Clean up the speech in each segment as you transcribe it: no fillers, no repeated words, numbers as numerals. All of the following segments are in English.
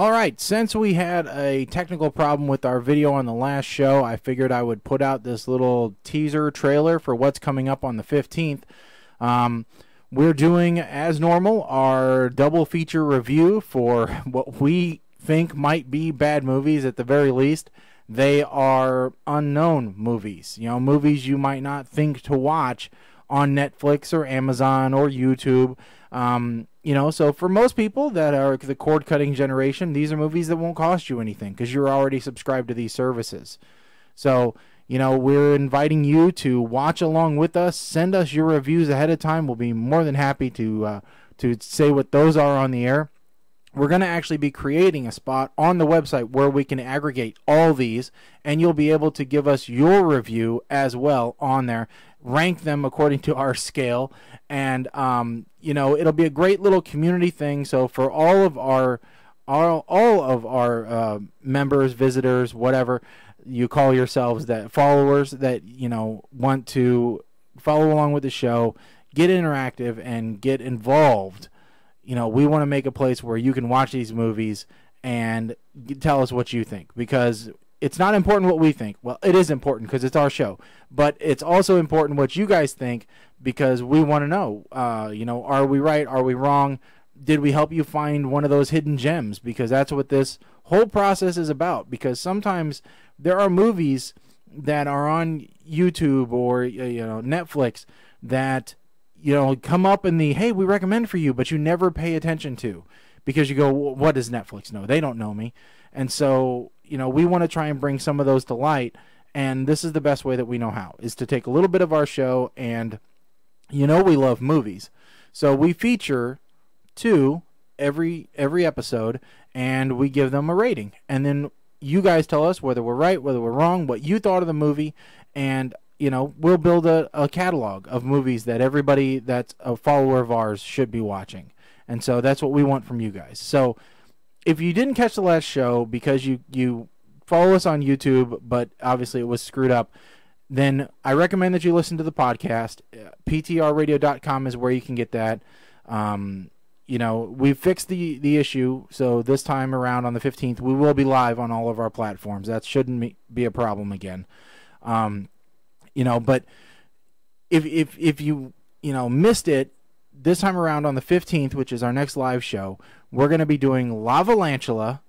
All right, since we had a technical problem with our video on the last show, I figured I would put out this little teaser trailer for what's coming up on the 15th. We're doing, as normal, our double feature review for what we think might be bad movies at the very least. They are unknown movies, movies you might not think to watch on Netflix or Amazon or YouTube. So for most people that are the cord-cutting generation, these are movies that won't cost you anything because you're already subscribed to these services. So, we're inviting you to watch along with us. Send us your reviews ahead of time. We'll be more than happy to say what those are on the air. We're going to actually be creating a spot on the website where we can aggregate all these, and you'll be able to give us your review as well on there. Rank them according to our scale, and it'll be a great little community thing. So for all of our members, visitors, whatever you call yourselves, that followers that want to follow along with the show, get interactive and get involved. We want to make a place where you can watch these movies and tell us what you think, because it's not important what we think. Well, it is important because it's our show, but it's also important what you guys think, because we want to know, are we right? Are we wrong? Did we help you find one of those hidden gems? Because that's what this whole process is about. Because sometimes there are movies that are on YouTube or Netflix that come up in the, hey, we recommend for you, but you never pay attention to, because you go, what does Netflix know? They don't know me. And so, we want to try and bring some of those to light, and this is the best way that we know how, is to take a little bit of our show, and we love movies. So we feature 2 every episode, and we give them a rating. And then you guys tell us whether we're right, whether we're wrong, what you thought of the movie, and we'll build a catalog of movies that everybody that's a follower of ours should be watching. And so that's what we want from you guys. So if you didn't catch the last show because you follow us on YouTube, but obviously it was screwed up, then I recommend that you listen to the podcast. PTRradio.com is where you can get that. We fixed the issue, so this time around on the 15th, we will be live on all of our platforms. That shouldn't be a problem again. But if you missed it, this time around on the 15th, which is our next live show, we're going to be doing Lavalantula,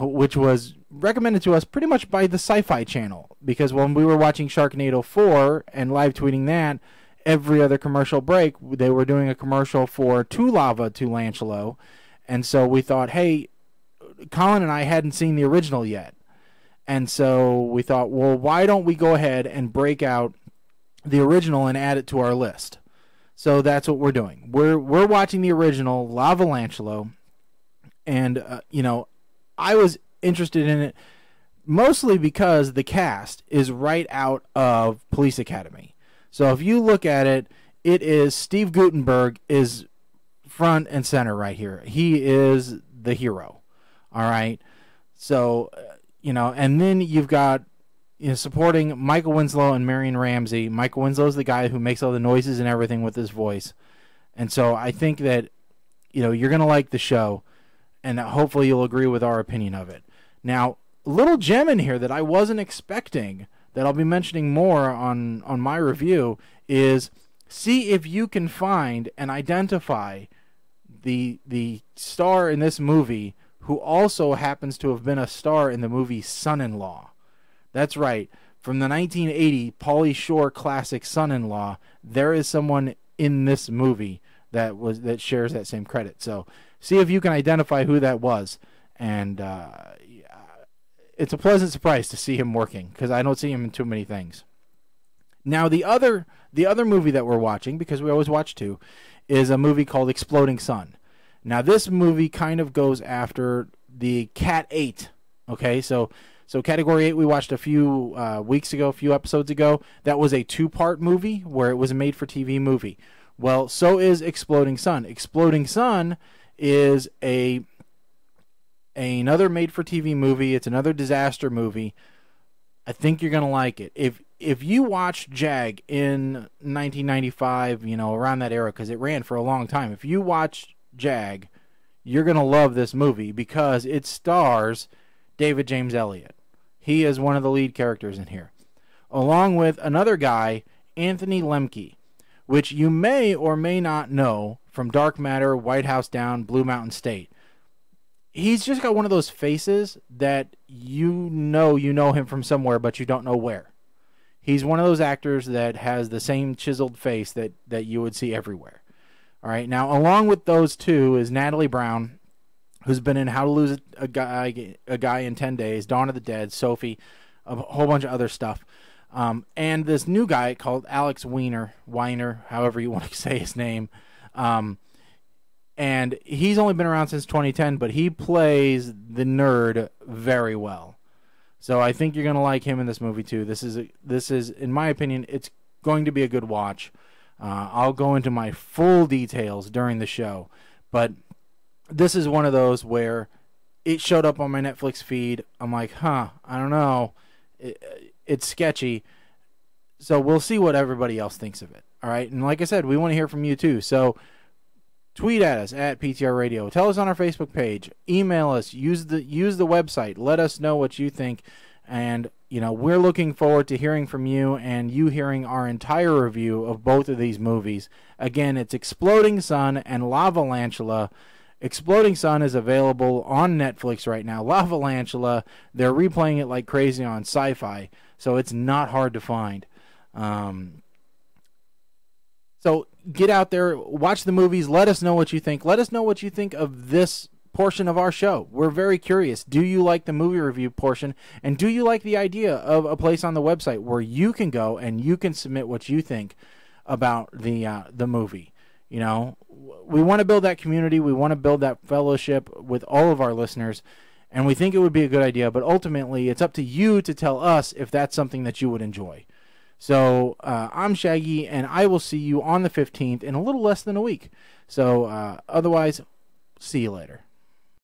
which was recommended to us pretty much by the Sci-Fi Channel, because when we were watching Sharknado 4 and live tweeting that, every other commercial break, they were doing a commercial for To Lava to Lancelot, and so we thought, hey, Colin and I hadn't seen the original yet, and so we thought, well, why don't we go ahead and break out the original and add it to our list? So that's what we're doing. We're watching the original Lavalantula, and I was interested in it mostly because the cast is right out of Police Academy. So if you look at it, it is Steve Guttenberg is front and center right here. He is the hero. All right. So and then you've got supporting Michael Winslow and Marion Ramsey. Michael Winslow is the guy who makes all the noises and everything with his voice. And so I think that, you're going to like the show, and hopefully you'll agree with our opinion of it. Now, a little gem in here that I wasn't expecting, that I'll be mentioning more on my review, is see if you can find and identify the star in this movie who also happens to have been a star in the movie Son-in-Law. That's right. From the 1980 Pauly Shore classic Son-in-Law, there is someone in this movie that shares that same credit. So see if you can identify who that was. And it's a pleasant surprise to see him working, because I don't see him in too many things. Now the other movie that we're watching, because we always watch 2, is a movie called Exploding Sun. Now this movie kind of goes after the Cat 8. Okay, so Category 8 we watched a few weeks ago, a few episodes ago. That was a 2-part movie where it was a made-for-TV movie. Well, so is Exploding Sun. Exploding Sun is another made-for-TV movie. It's another disaster movie. I think you're going to like it. If you watched JAG in 1995, around that era, because it ran for a long time, if you watched JAG, you're going to love this movie because it stars David James Elliott. He is one of the lead characters in here, along with another guy, Anthony Lemke, which you may or may not know from Dark Matter, White House Down, Blue Mountain State. He's just got one of those faces that you know him from somewhere, but you don't know where. He's one of those actors that has the same chiseled face that you would see everywhere. All right, now along with those two is Natalie Brown, who's been in How to Lose a Guy in 10 Days, Dawn of the Dead, Sophie, a whole bunch of other stuff. And this new guy called Alex Weiner, however you want to say his name. And he's only been around since 2010, but he plays the nerd very well. So I think you're going to like him in this movie too. This is, in my opinion, it's going to be a good watch. I'll go into my full details during the show, but this is one of those where it showed up on my Netflix feed. I'm like, I don't know. It's sketchy. So we'll see what everybody else thinks of it. All right. And like I said, we want to hear from you too. So tweet at us at PTR Radio. Tell us on our Facebook page. Email us. Use the website. Let us know what you think. And, we're looking forward to hearing from you and you hearing our entire review of both of these movies. Again, it's Exploding Sun and Lavalantula. Exploding Sun is available on Netflix right now. Lavalantula, they're replaying it like crazy on Sci-Fi, so it's not hard to find. So get out there, watch the movies, let us know what you think. Let us know what you think of this portion of our show. We're very curious. Do you like the movie review portion? And do you like the idea of a place on the website where you can go and you can submit what you think about the movie? We want to build that community. We want to build that fellowship with all of our listeners. And we think it would be a good idea. But ultimately, it's up to you to tell us if that's something that you would enjoy. So I'm Shaggy, and I will see you on the 15th in a little less than a week. So otherwise, see you later.